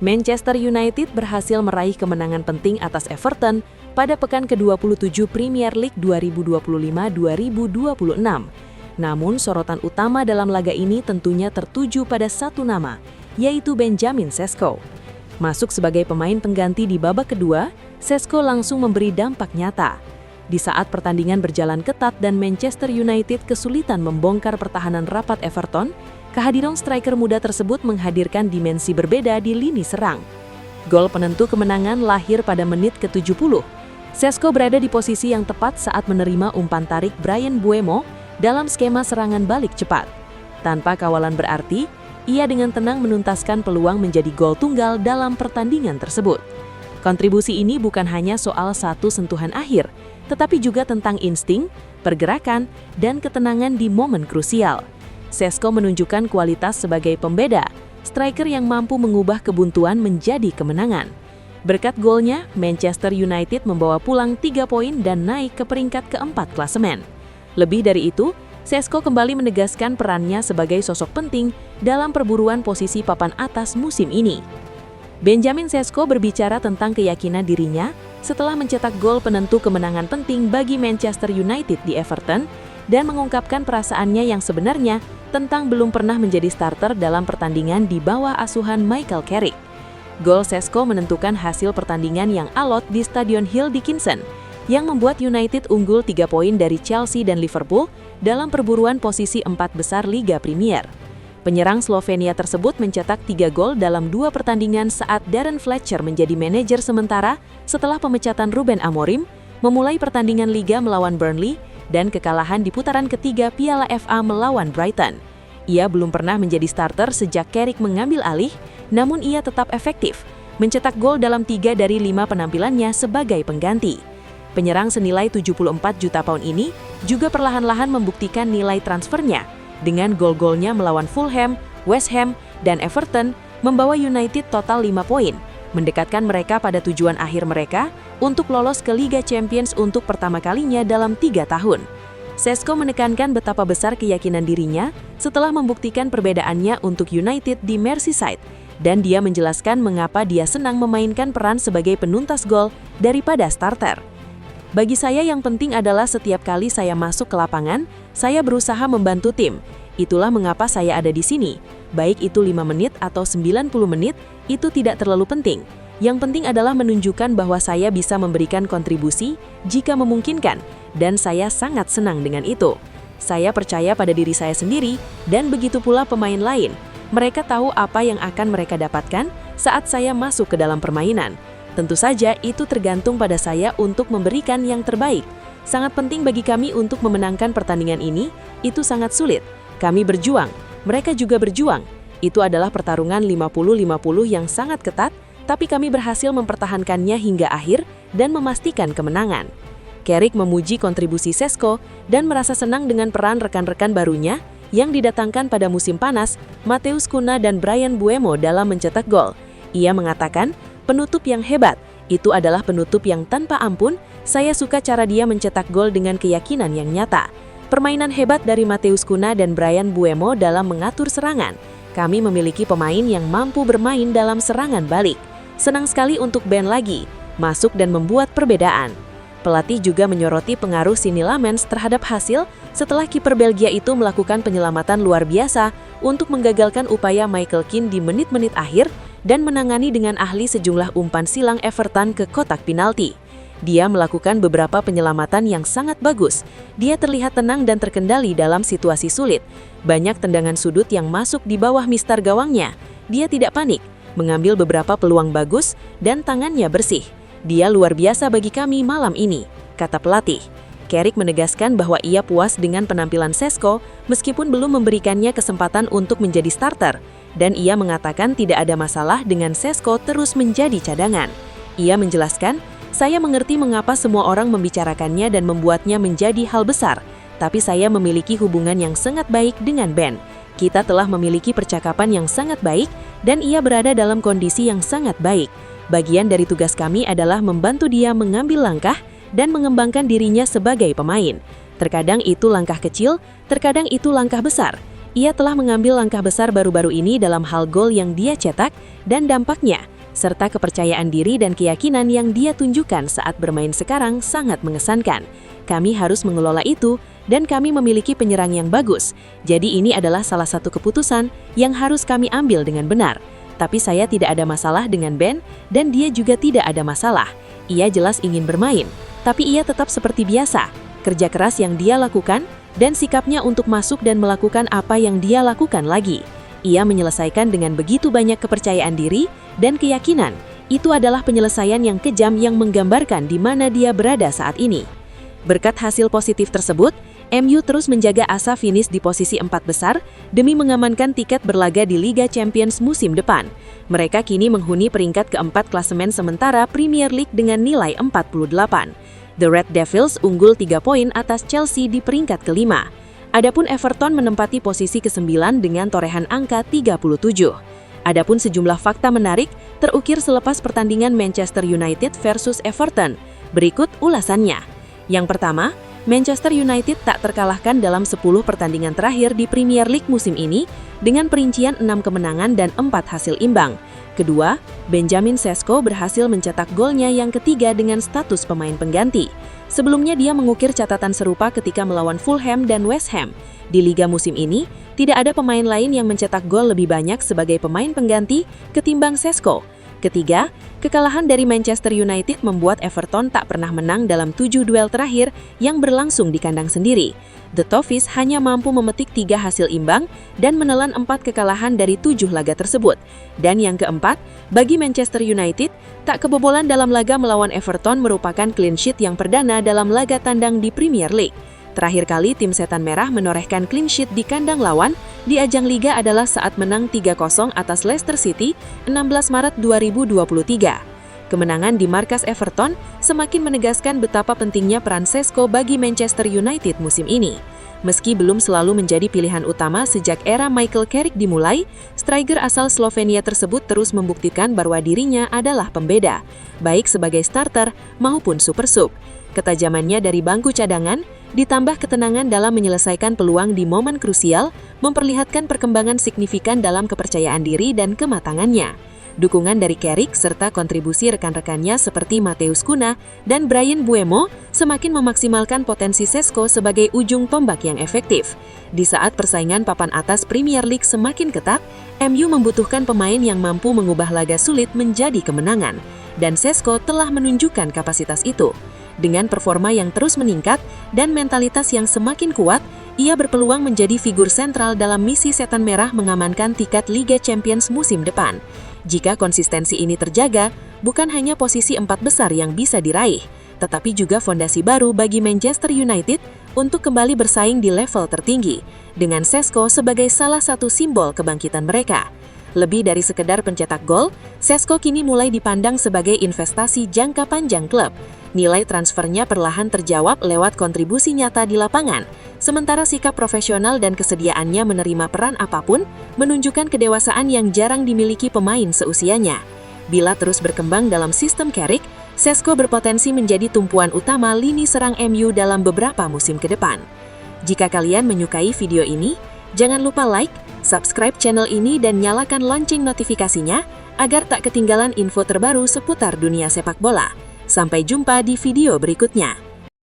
Manchester United berhasil meraih kemenangan penting atas Everton pada pekan ke-27 Premier League 2025-2026. Namun sorotan utama dalam laga ini tentunya tertuju pada satu nama, yaitu Benjamin Sesko. Masuk sebagai pemain pengganti di babak kedua, Sesko langsung memberi dampak nyata. Di saat pertandingan berjalan ketat dan Manchester United kesulitan membongkar pertahanan rapat Everton, kehadiran striker muda tersebut menghadirkan dimensi berbeda di lini serang. Gol penentu kemenangan lahir pada menit ke-70. Sesko berada di posisi yang tepat saat menerima umpan tarik Bryan Mbeumo dalam skema serangan balik cepat. Tanpa kawalan berarti, ia dengan tenang menuntaskan peluang menjadi gol tunggal dalam pertandingan tersebut. Kontribusi ini bukan hanya soal satu sentuhan akhir, tetapi juga tentang insting, pergerakan, dan ketenangan di momen krusial. Sesko menunjukkan kualitas sebagai pembeda, striker yang mampu mengubah kebuntuan menjadi kemenangan. Berkat golnya, Manchester United membawa pulang 3 poin dan naik ke peringkat keempat klasemen. Lebih dari itu, Sesko kembali menegaskan perannya sebagai sosok penting dalam perburuan posisi papan atas musim ini. Benjamin Sesko berbicara tentang keyakinan dirinya setelah mencetak gol penentu kemenangan penting bagi Manchester United di Everton dan mengungkapkan perasaannya yang sebenarnya tentang belum pernah menjadi starter dalam pertandingan di bawah asuhan Michael Carrick. Gol Sesko menentukan hasil pertandingan yang alot di Stadion Hill Dickinson, yang membuat United unggul 3 poin dari Chelsea dan Liverpool dalam perburuan posisi 4 besar Liga Premier. Penyerang Slovenia tersebut mencetak 3 gol dalam 2 pertandingan saat Darren Fletcher menjadi manajer sementara setelah pemecatan Ruben Amorim, memulai pertandingan Liga melawan Burnley, dan kekalahan di putaran ketiga Piala FA melawan Brighton. Ia belum pernah menjadi starter sejak Carrick mengambil alih, namun ia tetap efektif, mencetak gol dalam 3 dari 5 penampilannya sebagai pengganti. Penyerang senilai 74 juta pound ini juga perlahan-lahan membuktikan nilai transfernya, dengan gol-golnya melawan Fulham, West Ham, dan Everton, membawa United total 5 poin, mendekatkan mereka pada tujuan akhir mereka untuk lolos ke Liga Champions untuk pertama kalinya dalam 3 tahun. Sesko menekankan betapa besar keyakinan dirinya setelah membuktikan perbedaannya untuk United di Merseyside, dan dia menjelaskan mengapa dia senang memainkan peran sebagai penuntas gol daripada starter. Bagi saya yang penting adalah setiap kali saya masuk ke lapangan, saya berusaha membantu tim. Itulah mengapa saya ada di sini. Baik itu 5 menit atau 90 menit, itu tidak terlalu penting. Yang penting adalah menunjukkan bahwa saya bisa memberikan kontribusi jika memungkinkan, dan saya sangat senang dengan itu. Saya percaya pada diri saya sendiri, dan begitu pula pemain lain. Mereka tahu apa yang akan mereka dapatkan saat saya masuk ke dalam permainan. Tentu saja itu tergantung pada saya untuk memberikan yang terbaik. Sangat penting bagi kami untuk memenangkan pertandingan ini, itu sangat sulit. Kami berjuang, mereka juga berjuang. Itu adalah pertarungan 50-50 yang sangat ketat, tapi kami berhasil mempertahankannya hingga akhir dan memastikan kemenangan. Carrick memuji kontribusi Sesko dan merasa senang dengan peran rekan-rekan barunya yang didatangkan pada musim panas, Matheus Cunha dan Bryan Mbeumo dalam mencetak gol. Ia mengatakan, penutup yang hebat, itu adalah penutup yang tanpa ampun. Saya suka cara dia mencetak gol dengan keyakinan yang nyata. Permainan hebat dari Matheus Cunha dan Bryan Mbeumo dalam mengatur serangan. Kami memiliki pemain yang mampu bermain dalam serangan balik. Senang sekali untuk Ben lagi, masuk dan membuat perbedaan. Pelatih juga menyoroti pengaruh Sini Lamens terhadap hasil setelah kiper Belgia itu melakukan penyelamatan luar biasa untuk menggagalkan upaya Michael Keane di menit-menit akhir dan menangani dengan ahli sejumlah umpan silang Everton ke kotak penalti. Dia melakukan beberapa penyelamatan yang sangat bagus. Dia terlihat tenang dan terkendali dalam situasi sulit. Banyak tendangan sudut yang masuk di bawah mistar gawangnya. Dia tidak panik, mengambil beberapa peluang bagus, dan tangannya bersih. Dia luar biasa bagi kami malam ini, kata pelatih. Carrick menegaskan bahwa ia puas dengan penampilan Sesko meskipun belum memberikannya kesempatan untuk menjadi starter, dan ia mengatakan tidak ada masalah dengan Sesko terus menjadi cadangan. Ia menjelaskan, saya mengerti mengapa semua orang membicarakannya dan membuatnya menjadi hal besar, tapi saya memiliki hubungan yang sangat baik dengan Ben. Kita telah memiliki percakapan yang sangat baik, dan ia berada dalam kondisi yang sangat baik. Bagian dari tugas kami adalah membantu dia mengambil langkah dan mengembangkan dirinya sebagai pemain. Terkadang itu langkah kecil, terkadang itu langkah besar. Ia telah mengambil langkah besar baru-baru ini dalam hal gol yang dia cetak, dan dampaknya serta kepercayaan diri dan keyakinan yang dia tunjukkan saat bermain sekarang sangat mengesankan. Kami harus mengelola itu, dan kami memiliki penyerang yang bagus. Jadi ini adalah salah satu keputusan yang harus kami ambil dengan benar. Tapi saya tidak ada masalah dengan Ben, dan dia juga tidak ada masalah. Ia jelas ingin bermain, tapi ia tetap seperti biasa. Kerja keras yang dia lakukan, dan sikapnya untuk masuk dan melakukan apa yang dia lakukan lagi. Ia menyelesaikan dengan begitu banyak kepercayaan diri dan keyakinan. Itu adalah penyelesaian yang kejam yang menggambarkan di mana dia berada saat ini. Berkat hasil positif tersebut, MU terus menjaga asa finish di posisi 4 besar demi mengamankan tiket berlaga di Liga Champions musim depan. Mereka kini menghuni peringkat keempat klasemen sementara Premier League dengan nilai 48. The Red Devils unggul 3 poin atas Chelsea di peringkat kelima. Adapun Everton menempati posisi ke-9 dengan torehan angka 37. Adapun sejumlah fakta menarik terukir selepas pertandingan Manchester United versus Everton. Berikut ulasannya. Yang pertama, Manchester United tak terkalahkan dalam 10 pertandingan terakhir di Premier League musim ini dengan perincian 6 kemenangan dan 4 hasil imbang. Kedua, Benjamin Sesko berhasil mencetak golnya yang ketiga dengan status pemain pengganti. Sebelumnya dia mengukir catatan serupa ketika melawan Fulham dan West Ham. Di liga musim ini, tidak ada pemain lain yang mencetak gol lebih banyak sebagai pemain pengganti ketimbang Sesko. Ketiga, kekalahan dari Manchester United membuat Everton tak pernah menang dalam 7 duel terakhir yang berlangsung di kandang sendiri. The Toffees hanya mampu memetik 3 hasil imbang dan menelan 4 kekalahan dari 7 laga tersebut. Dan yang keempat, bagi Manchester United, tak kebobolan dalam laga melawan Everton merupakan clean sheet yang perdana dalam laga tandang di Premier League. Terakhir kali tim Setan Merah menorehkan clean sheet di kandang lawan di ajang Liga adalah saat menang 3-0 atas Leicester City 16 Maret 2023. Kemenangan di markas Everton semakin menegaskan betapa pentingnya peran Sesko bagi Manchester United musim ini. Meski belum selalu menjadi pilihan utama sejak era Michael Carrick dimulai, striker asal Slovenia tersebut terus membuktikan bahwa dirinya adalah pembeda, baik sebagai starter maupun super sub. Ketajamannya dari bangku cadangan, ditambah ketenangan dalam menyelesaikan peluang di momen krusial, memperlihatkan perkembangan signifikan dalam kepercayaan diri dan kematangannya. Dukungan dari Carrick serta kontribusi rekan-rekannya seperti Mateus Cunha dan Bryan Mbeumo semakin memaksimalkan potensi Sesko sebagai ujung tombak yang efektif. Di saat persaingan papan atas Premier League semakin ketat, MU membutuhkan pemain yang mampu mengubah laga sulit menjadi kemenangan, dan Sesko telah menunjukkan kapasitas itu. Dengan performa yang terus meningkat dan mentalitas yang semakin kuat, ia berpeluang menjadi figur sentral dalam misi Setan Merah mengamankan tiket Liga Champions musim depan. Jika konsistensi ini terjaga, bukan hanya posisi 4 besar yang bisa diraih, tetapi juga fondasi baru bagi Manchester United untuk kembali bersaing di level tertinggi, dengan Sesko sebagai salah satu simbol kebangkitan mereka. Lebih dari sekedar pencetak gol, Sesko kini mulai dipandang sebagai investasi jangka panjang klub. Nilai transfernya perlahan terjawab lewat kontribusi nyata di lapangan, sementara sikap profesional dan kesediaannya menerima peran apapun menunjukkan kedewasaan yang jarang dimiliki pemain seusianya. Bila terus berkembang dalam sistem Carrick, Sesko berpotensi menjadi tumpuan utama lini serang MU dalam beberapa musim ke depan. Jika kalian menyukai video ini, jangan lupa like, subscribe channel ini dan nyalakan lonceng notifikasinya agar tak ketinggalan info terbaru seputar dunia sepak bola. Sampai jumpa di video berikutnya.